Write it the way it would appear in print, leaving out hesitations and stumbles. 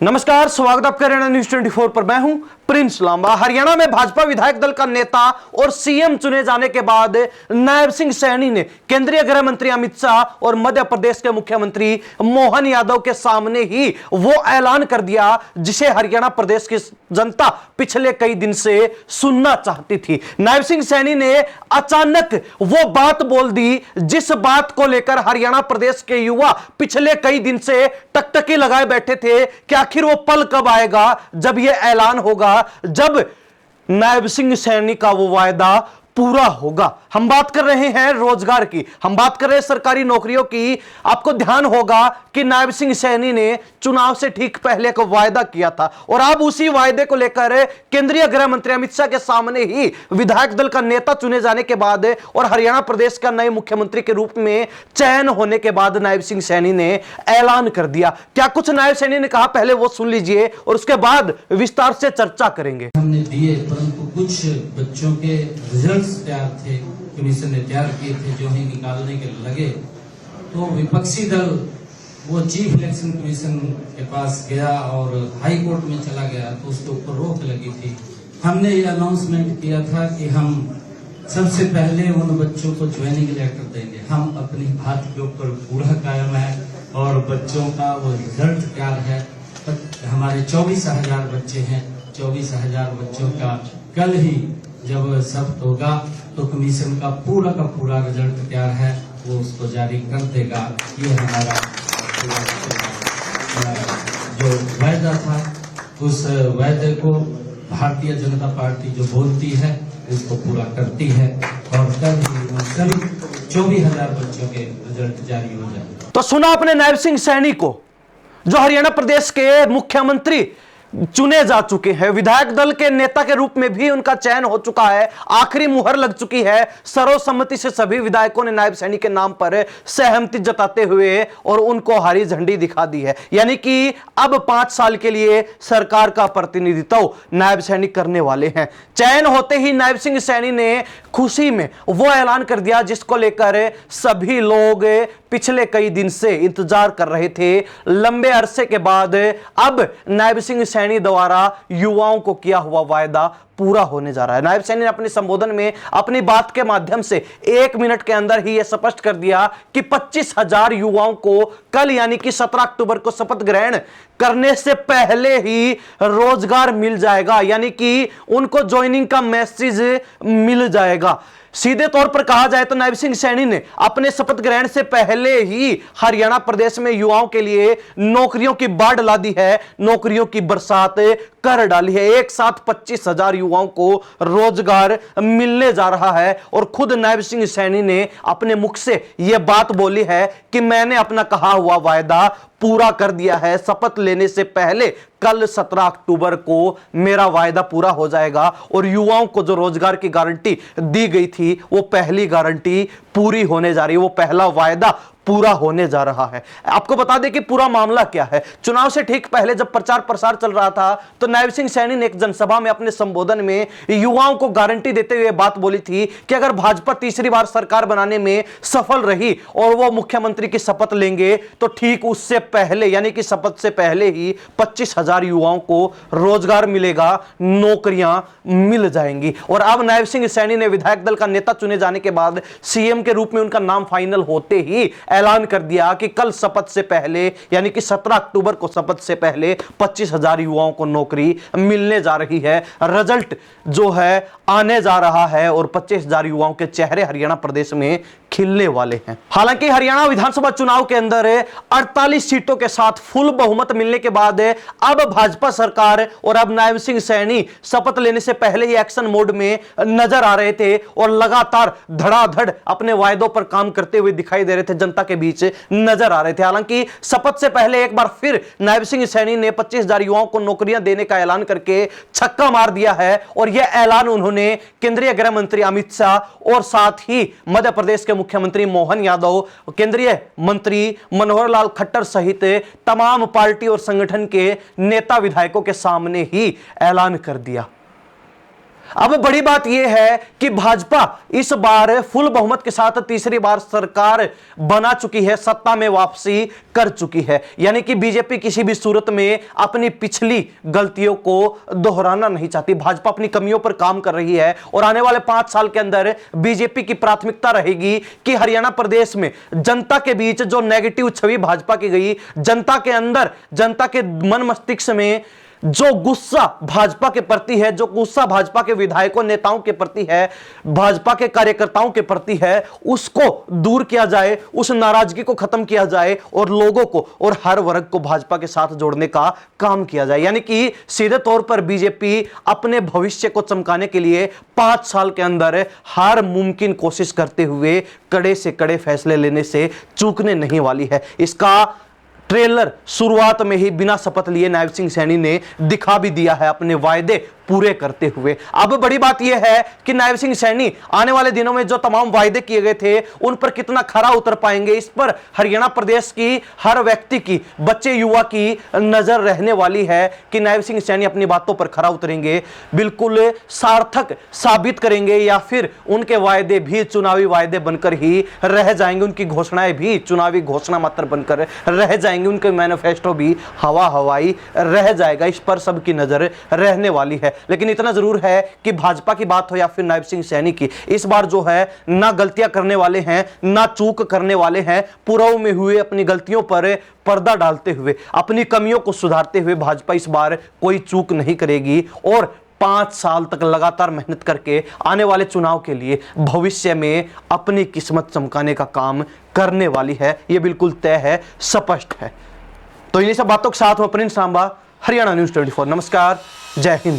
नमस्कार, स्वागत आपका हरियाणा न्यूज 24 पर। मैं हूं प्रिंस लांबा। हरियाणा में भाजपा विधायक दल का नेता और सीएम चुने जाने के बाद नायब सिंह सैनी ने केंद्रीय गृह मंत्री अमित शाह और मध्य प्रदेश के मुख्यमंत्री मोहन यादव के सामने ही वो ऐलान कर दिया जिसे हरियाणा प्रदेश की जनता पिछले कई दिन से सुनना चाहती थी। नायब सिंह सैनी ने अचानक वो बात बोल दी जिस बात को लेकर हरियाणा प्रदेश के युवा पिछले कई दिन से टकटकी लगाए बैठे थे कि आखिर वो पल कब आएगा जब ये ऐलान होगा, जब नायब सिंह सैनी का वो वायदा पूरा होगा। हम बात कर रहे हैं रोजगार की, हम बात कर रहे हैं सरकारी नौकरियों की। आपको ध्यान होगा कि नायब सिंह सैनी ने चुनाव से ठीक पहले को वायदा किया था और अब उसी वायदे को लेकर केंद्रीय गृह मंत्री अमित शाह के सामने ही विधायक दल का नेता चुने जाने के बाद और हरियाणा प्रदेश का नए मुख्यमंत्री के रूप में चयन होने के बाद नायब सिंह सैनी ने ऐलान कर दिया। क्या कुछ नायब सैनी ने कहा, पहले वो सुन लीजिए और उसके बाद विस्तार से चर्चा करेंगे। हमने दिए, परंतु कुछ बच्चों के रिजल्ट्स तैयार थे, कमीशन ने तैयार किए थे, जो ही निकालने के लगे तो विपक्षी दल वो चीफ इलेक्शन कमीशन के पास गया और हाई कोर्ट में चला गया तो उसके ऊपर रोक लगी थी। हमने ये अनाउंसमेंट किया था कि हम सबसे पहले उन बच्चों को ज्वाइनिंग लेटर देंगे। हम अपनी बात के ऊपर पूरा कायम है और बच्चों का वो रिजल्ट तैयार है। हमारे 24,000 बच्चे हैं, 24,000 बच्चों का कल ही जब सब होगा तो कमीशन का पूरा रिजल्ट तैयार है, वो उसको जारी कर देगा। ये हमारा जो वायदा था, उस वायदे को भारतीय जनता पार्टी जो बोलती है उसको पूरा करती है और कल ही सभी 24,000 बच्चों के रिजल्ट जारी हो जाए। तो सुना आपने नायब सिंह सैनी को, जो हरियाणा प्रदेश के मुख्यमंत्री चुने जा चुके हैं। विधायक दल के नेता के रूप में भी उनका चयन हो चुका है, आखिरी मुहर लग चुकी है। सर्वसम्मति से सभी विधायकों ने नायब सैनी के नाम पर सहमति जताते हुए और उनको हरी झंडी दिखा दी है। यानी कि अब 5 साल के लिए सरकार का प्रतिनिधित्व नायब सैनी करने वाले हैं। चयन होते ही नायब सिंह सैनी ने खुशी में वो ऐलान कर दिया जिसको लेकर सभी लोग पिछले कई दिन से इंतजार कर रहे थे। लंबे अरसे के बाद अब नायब सिंह सैनी द्वारा युवाओं को किया हुआ वायदा पूरा होने जा रहा है। नायब सैनी ने अपने संबोधन में अपनी बात के माध्यम से 1 मिनट के अंदर ही यह स्पष्ट कर दिया कि 25,000 युवाओं को कल यानी कि 17 अक्टूबर को शपथ ग्रहण करने से पहले ही रोजगार मिल जाएगा, यानी कि उनको ज्वाइनिंग का मैसेज मिल जाएगा। सीधे तौर पर कहा जाए तो नायब सिंह सैनी ने अपने शपथ ग्रहण से पहले ही हरियाणा प्रदेश में युवाओं के लिए नौकरियों की बाढ़ ला दी है, नौकरियों की बरसात कर डाली है। एक साथ 25,000 युवाओं को रोजगार मिलने जा रहा है और खुद नायब सिंह सैनी ने अपने मुख से यह बात बोली है कि मैंने अपना कहा हुआ वायदा पूरा कर दिया है। शपथ लेने से पहले कल 17 अक्टूबर को मेरा वायदा पूरा हो जाएगा और युवाओं को जो रोजगार की गारंटी दी गई थी वो पहली गारंटी पूरी होने जा रही है, वो पहला वायदा पूरा होने जा रहा है। आपको बता दें कि पूरा मामला क्या है। चुनाव से ठीक पहले जब प्रचार प्रसार चल रहा था तो नायब सिंह सैनी ने एक जनसभा में अपने संबोधन में युवाओं को गारंटी देते हुए बात बोली थी कि अगर भाजपा तीसरी बार सरकार बनाने में सफल रही और वो मुख्यमंत्री की शपथ लेंगे तो ठीक उससे पहले यानी कि शपथ से पहले ही 25,000 युवाओं को रोजगार मिलेगा, नौकरियां मिल जाएंगी। और अब नायब सिंह सैनी ने विधायक दल का नेता चुने जाने के बाद सीएम के रूप में उनका नाम फाइनल होते ही ऐलान कर दिया कि कल शपथ से पहले यानी कि 17 अक्टूबर को शपथ से पहले 25,000 युवाओं को नौकरी मिलने जा रही है। रिजल्ट जो है आने जा रहा है और 25,000 युवाओं के चेहरे हरियाणा प्रदेश में खिलने वाले हैं। हालांकि हरियाणा विधानसभा चुनाव के अंदर 48 सीटों के साथ फुल बहुमत मिलने के बाद अब भाजपा सरकार और अब नायब सिंह सैनी शपथ लेने से पहले ही एक्शन मोड में नजर आ रहे थे और लगातार धड़ाधड़ अपने वायदों पर काम करते हुए दिखाई दे रहे थे, जनता के बीच नजर आ रहे थे। हालांकि शपथ से पहले एक बार फिर नायब सिंह सैनी ने 25,000 युवाओं को नौकरियां देने का ऐलान करके छक्का मार दिया है और यह ऐलान उन्होंने केंद्रीय गृह मंत्री अमित शाह और साथ ही मध्य प्रदेश के मुख्यमंत्री मोहन यादव, केंद्रीय मंत्री मनोहर लाल खट्टर सहित तमाम पार्टी और संगठन के नेता विधायकों के सामने ही ऐलान कर दिया। अब बड़ी बात यह है कि भाजपा इस बार फुल बहुमत के साथ तीसरी बार सरकार बना चुकी है, सत्ता में वापसी कर चुकी है। यानी कि बीजेपी किसी भी सूरत में अपनी पिछली गलतियों को दोहराना नहीं चाहती। भाजपा अपनी कमियों पर काम कर रही है और आने वाले 5 साल के अंदर बीजेपी की प्राथमिकता रहेगी कि हरियाणा प्रदेश में जनता के बीच जो नेगेटिव छवि भाजपा की गई, जनता के अंदर, जनता के मन मस्तिष्क में जो गुस्सा भाजपा के प्रति है, जो गुस्सा भाजपा के विधायकों नेताओं के प्रति है, भाजपा के कार्यकर्ताओं के प्रति है, उसको दूर किया जाए, उस नाराजगी को खत्म किया जाए और लोगों को और हर वर्ग को भाजपा के साथ जोड़ने का काम किया जाए। यानी कि सीधे तौर पर बीजेपी अपने भविष्य को चमकाने के लिए 5 साल के अंदर हर मुमकिन कोशिश करते हुए कड़े से कड़े फैसले लेने से चूकने नहीं वाली है। इसका ट्रेलर शुरुआत में ही बिना शपथ लिए नायब सिंह सैनी ने दिखा भी दिया है, अपने वायदे पूरे करते हुए। अब बड़ी बात यह है कि नायब सिंह सैनी आने वाले दिनों में जो तमाम वायदे किए गए थे उन पर कितना खरा उतर पाएंगे, इस पर हरियाणा प्रदेश की हर व्यक्ति की, बच्चे युवा की नजर रहने वाली है कि नायब सिंह सैनी अपनी बातों पर खरा उतरेंगे, बिल्कुल सार्थक साबित करेंगे, या फिर उनके वायदे भी चुनावी वायदे बनकर ही रह जाएंगे, उनकी घोषणाएं भी चुनावी घोषणा मात्र बनकर रह जाएंगे, उनके मैनिफेस्टो भी हवा हवाई रह जाएगा। इस पर सबकी नजर रहने वाली है। लेकिन इतना जरूर है कि भाजपा की बात हो या फिर नायब सिंह सैनी की, इस बार जो है ना गलतियां करने वाले हैं, ना चूक करने वाले हैं। पूर्व में हुए अपनी गलतियों पर पर्दा डालते हुए, अपनी कमियों को सुधारते हुए भाजपा इस बार कोई चूक नहीं करेगी और 5 साल तक लगातार मेहनत करके आने वाले चुनाव के लिए भविष्य में अपनी किस्मत चमकाने का काम करने वाली है। यह बिल्कुल तय है, स्पष्ट है। तो इन्हीं सब बातों के साथ मैं प्रिंस सांबा, हरियाणा न्यूज़ 24। नमस्कार, जय हिंद।